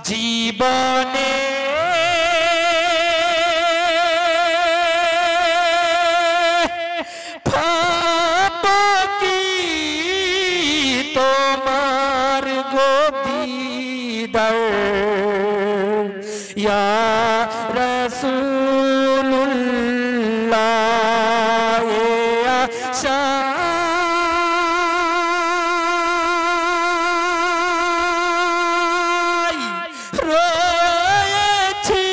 জীবনে পাবো কি তোমার গো দিদার ইয়া রাসূলুল্লাহ রয়েছি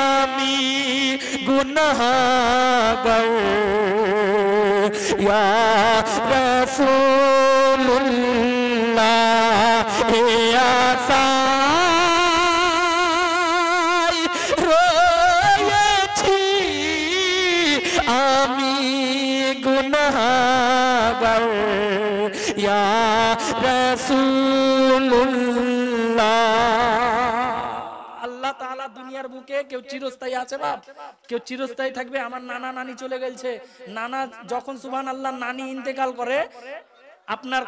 আমি গুনাহগার ইয়া রাসূলুল্লাহ ইয়া রয়েছি আমি গুনাহগার ইয়া রাসূলুল্লাহ। আল্লাহ তাআলা দুনিয়ার বুকে কেউ চিরস্থায়ী আছে বাপ, কেউ চিরস্থায়ী থাকবে? আমার নানা নানি চলে গেছে, নানা যখন সুবহানাল্লাহ নানি ইন্তেকাল করে আপনার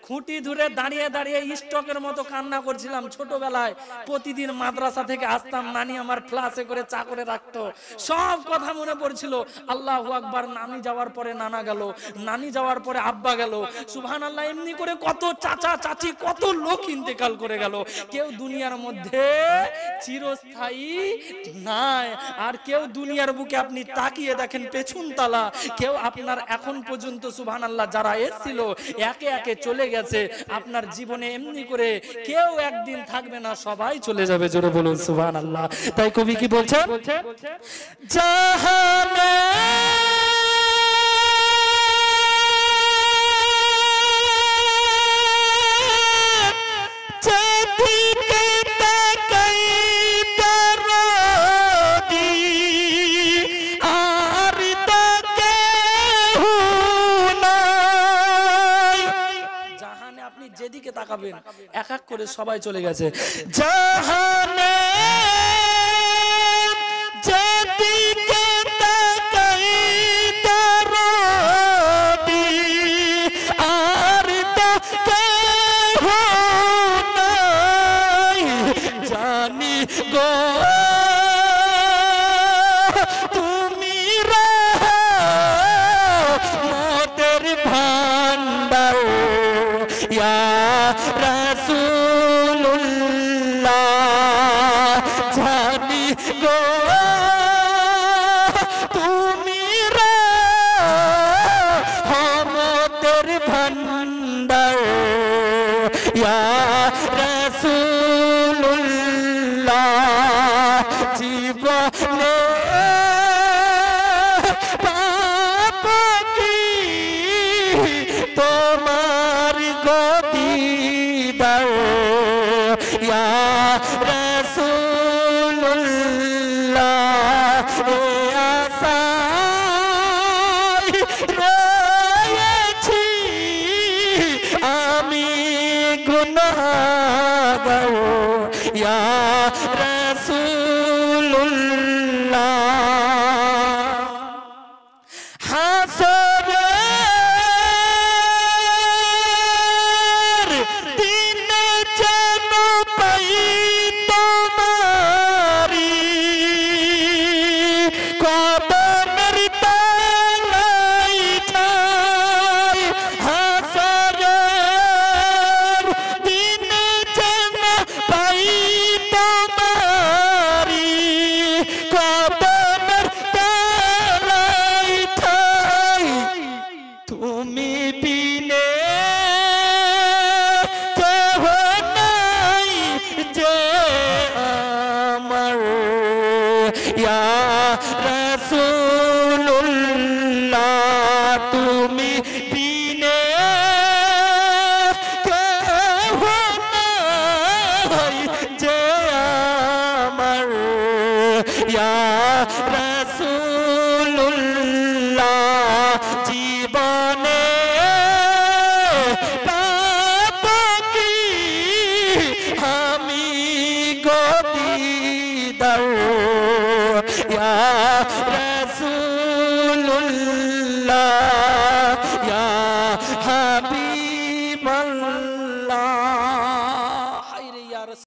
খুঁটি ধরে দাঁড়িয়ে দাঁড়িয়ে স্টকের মতো কান্না করছিলাম। ছোটবেলায় প্রতিদিন মাদ্রাসা থেকে আসতাম, নানি আমার ক্লাসে করে চা করে রাখতো, সব কথা মনে পড়ছিল। আল্লাহু আকবার। নানি যাওয়ার পরে নানা গেল, নানি যাওয়ার পরে আব্বা গেল, সুবহানাল্লাহ। এমনি করে কত চাচা চাচি কত লোক ইন্তেকাল করে গেল। কেউ দুনিয়ার মধ্যে চিরস্থায়ী নাই। আর কেউ দুনিয়ার বুকে আপনি তাকিয়ে দেখেন পেছন তালা, কেউ আপনার এখন পর্যন্ত সুবহানাল্লাহ যারা এসেছিল একে একে চলে গেছে। আপনার জীবনে এমনি করে কেউ একদিন থাকবে না, সবাই চলে যাবে। জোরে বলুন সুবহানাল্লাহ। তাই কবি কি বলছেন? জাহানে যেদিকে তাকাবেন এক এক করে সবাই চলে গেছে। জাহানে যেদিকে তাকাই দরদি আর তো কেহ নাই, জানি গো তুমি রহমতের ভান্ডার ইয়া রাসূলুল্লাহ, জানি গো তুমি রহমতের ভান্ডার ইয়া রাসূলুল্লাহ। জীবনে পাবো কি তোমার গো দিদার ইয়া রাসূলুল্লাহ। আশায় রয়েছি আমি গুনাহগার ইয়া রাসূলুল্লাহ। হাসরের দিনে যেন পাই তোমারি কদমের তলাই ঠাই। হাসরের দিনে যেন পাই তোমারি কদমের তলাই ঠাই। তুমি বিনে কেহ নাই যে আমার ইয়া রাসূলুল্লাহ। তুমি বিনে কেহ নাই যে আমার ইয়া রাসূলুল্লাহ। জীবনে পাবো কি আমি গো দিদার ইয়া